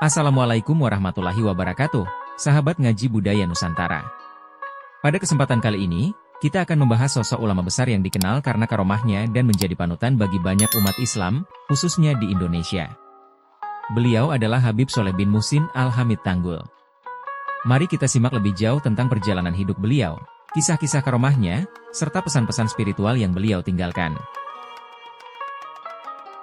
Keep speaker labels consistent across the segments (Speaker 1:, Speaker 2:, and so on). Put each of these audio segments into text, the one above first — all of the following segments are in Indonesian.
Speaker 1: Assalamualaikum warahmatullahi wabarakatuh, sahabat ngaji budaya Nusantara. Pada kesempatan kali ini, kita akan membahas sosok ulama besar yang dikenal karena karomahnya dan menjadi panutan bagi banyak umat Islam, khususnya di Indonesia. Beliau adalah Habib Sholeh bin Muhsin Al-Hamid Tanggul. Mari kita simak lebih jauh tentang perjalanan hidup beliau, kisah-kisah karomahnya, serta pesan-pesan spiritual yang beliau tinggalkan.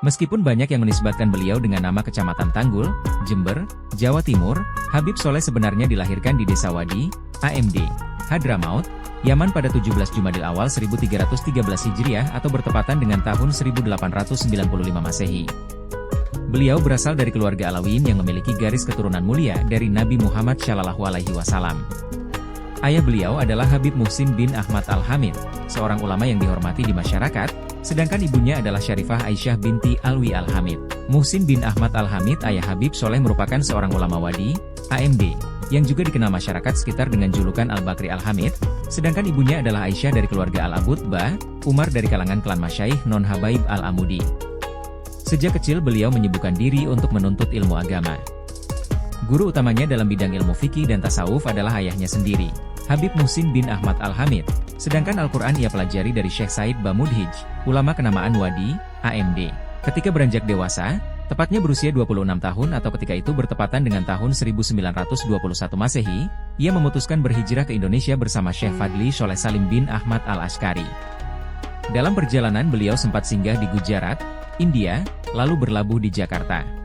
Speaker 1: Meskipun banyak yang menisbatkan beliau dengan nama Kecamatan Tanggul, Jember, Jawa Timur, Habib Sholeh sebenarnya dilahirkan di Desa Wadi, AMD, Hadramaut, Yaman pada 17 Jumadil Awal 1313 Hijriah atau bertepatan dengan tahun 1895 Masehi. Beliau berasal dari keluarga Alawiyin yang memiliki garis keturunan mulia dari Nabi Muhammad SAW. Ayah beliau adalah Habib Muhsin bin Ahmad Al-Hamid, seorang ulama yang dihormati di masyarakat, sedangkan ibunya adalah Syarifah Aisyah binti Alwi Al-Hamid. Muhsin bin Ahmad Al-Hamid ayah Habib Sholeh merupakan seorang ulama Wadi, AMD, yang juga dikenal masyarakat sekitar dengan julukan Al-Bakri Al-Hamid, sedangkan ibunya adalah Aisyah dari keluarga Al-Abud Ba, Umar dari kalangan klan Masyaikh Non Habaib Al-Amudi. Sejak kecil beliau menyibukkan diri untuk menuntut ilmu agama. Guru utamanya dalam bidang ilmu fikih dan tasawuf adalah ayahnya sendiri, Habib Muhsin bin Ahmad Al-Hamid, sedangkan Al-Quran ia pelajari dari Syekh Said Bamudhij, ulama kenamaan Wadi, AMD. Ketika beranjak dewasa, tepatnya berusia 26 tahun atau ketika itu bertepatan dengan tahun 1921 Masehi, ia memutuskan berhijrah ke Indonesia bersama Syekh Fadli Sholeh Salim bin Ahmad Al-Ashkari. Dalam perjalanan beliau sempat singgah di Gujarat, India, lalu berlabuh di Jakarta.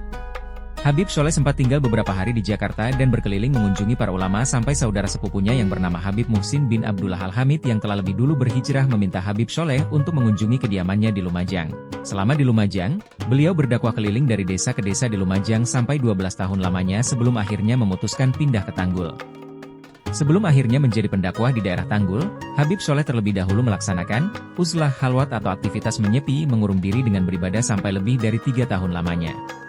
Speaker 1: Habib Sholeh sempat tinggal beberapa hari di Jakarta dan berkeliling mengunjungi para ulama sampai saudara sepupunya yang bernama Habib Muhsin bin Abdullah Al-Hamid yang telah lebih dulu berhijrah meminta Habib Sholeh untuk mengunjungi kediamannya di Lumajang. Selama di Lumajang, beliau berdakwah keliling dari desa ke desa di Lumajang sampai 12 tahun lamanya sebelum akhirnya memutuskan pindah ke Tanggul. Sebelum akhirnya menjadi pendakwah di daerah Tanggul, Habib Sholeh terlebih dahulu melaksanakan uzlah halwat atau aktivitas menyepi mengurung diri dengan beribadah sampai lebih dari 3 tahun lamanya.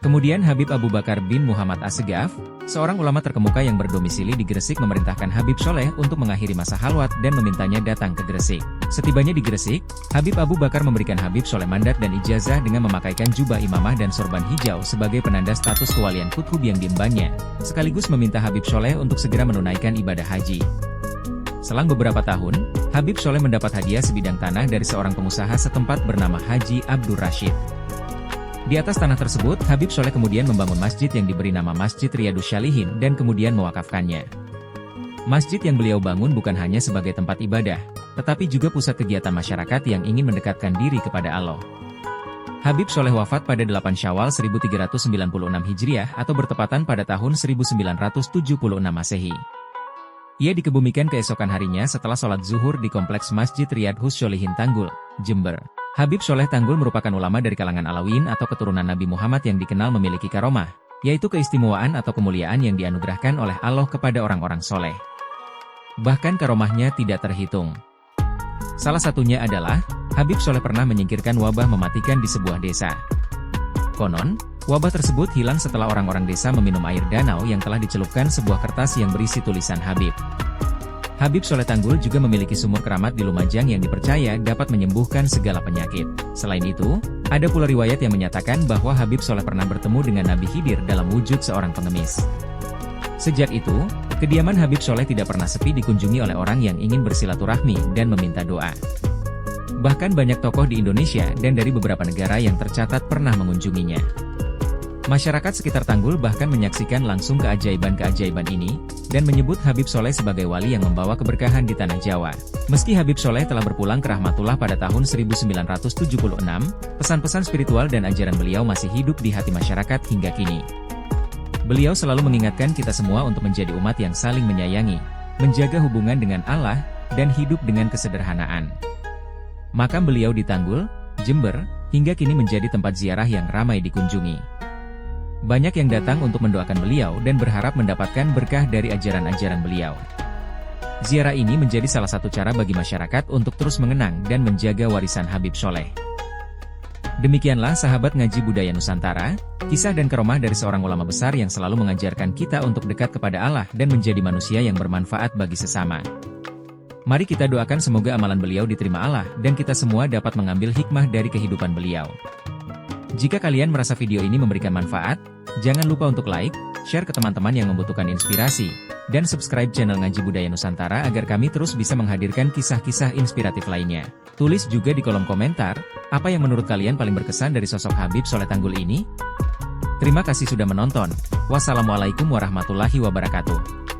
Speaker 1: Kemudian Habib Abu Bakar bin Muhammad Assegaf, seorang ulama terkemuka yang berdomisili di Gresik memerintahkan Habib Sholeh untuk mengakhiri masa halwat dan memintanya datang ke Gresik. Setibanya di Gresik, Habib Abu Bakar memberikan Habib Sholeh mandat dan ijazah dengan memakaikan jubah imamah dan sorban hijau sebagai penanda status kewalian kutub yang diembannya, sekaligus meminta Habib Sholeh untuk segera menunaikan ibadah haji. Selang beberapa tahun, Habib Sholeh mendapat hadiah sebidang tanah dari seorang pengusaha setempat bernama Haji Abdur Rashid. Di atas tanah tersebut, Habib Sholeh kemudian membangun masjid yang diberi nama Masjid Riyadus Shalihin dan kemudian mewakafkannya. Masjid yang beliau bangun bukan hanya sebagai tempat ibadah, tetapi juga pusat kegiatan masyarakat yang ingin mendekatkan diri kepada Allah. Habib Sholeh wafat pada 8 Syawal 1396 Hijriah atau bertepatan pada tahun 1976 Masehi. Ia dikebumikan keesokan harinya setelah sholat zuhur di kompleks Masjid Riyadus Shalihin Tanggul, Jember. Habib Sholeh Tanggul merupakan ulama dari kalangan Alawiyin atau keturunan Nabi Muhammad yang dikenal memiliki karomah, yaitu keistimewaan atau kemuliaan yang dianugerahkan oleh Allah kepada orang-orang soleh. Bahkan karomahnya tidak terhitung. Salah satunya adalah, Habib Sholeh pernah menyingkirkan wabah mematikan di sebuah desa. Konon, wabah tersebut hilang setelah orang-orang desa meminum air danau yang telah dicelupkan sebuah kertas yang berisi tulisan Habib. Habib Sholeh Tanggul juga memiliki sumur keramat di Lumajang yang dipercaya dapat menyembuhkan segala penyakit. Selain itu, ada pula riwayat yang menyatakan bahwa Habib Sholeh pernah bertemu dengan Nabi Khidir dalam wujud seorang pengemis. Sejak itu, kediaman Habib Sholeh tidak pernah sepi dikunjungi oleh orang yang ingin bersilaturahmi dan meminta doa. Bahkan banyak tokoh di Indonesia dan dari beberapa negara yang tercatat pernah mengunjunginya. Masyarakat sekitar Tanggul bahkan menyaksikan langsung keajaiban-keajaiban ini, dan menyebut Habib Sholeh sebagai wali yang membawa keberkahan di tanah Jawa. Meski Habib Sholeh telah berpulang ke rahmatullah pada tahun 1976, pesan-pesan spiritual dan ajaran beliau masih hidup di hati masyarakat hingga kini. Beliau selalu mengingatkan kita semua untuk menjadi umat yang saling menyayangi, menjaga hubungan dengan Allah, dan hidup dengan kesederhanaan. Makam beliau di Tanggul, Jember, hingga kini menjadi tempat ziarah yang ramai dikunjungi. Banyak yang datang untuk mendoakan beliau dan berharap mendapatkan berkah dari ajaran-ajaran beliau. Ziarah ini menjadi salah satu cara bagi masyarakat untuk terus mengenang dan menjaga warisan Habib Sholeh. Demikianlah sahabat ngaji budaya Nusantara, kisah dan karomah dari seorang ulama besar yang selalu mengajarkan kita untuk dekat kepada Allah dan menjadi manusia yang bermanfaat bagi sesama. Mari kita doakan semoga amalan beliau diterima Allah dan kita semua dapat mengambil hikmah dari kehidupan beliau. Jika kalian merasa video ini memberikan manfaat, jangan lupa untuk like, share ke teman-teman yang membutuhkan inspirasi, dan subscribe channel Ngaji Budaya Nusantara agar kami terus bisa menghadirkan kisah-kisah inspiratif lainnya. Tulis juga di kolom komentar, apa yang menurut kalian paling berkesan dari sosok Habib Soleh Tanggul ini? Terima kasih sudah menonton. Wassalamualaikum warahmatullahi wabarakatuh.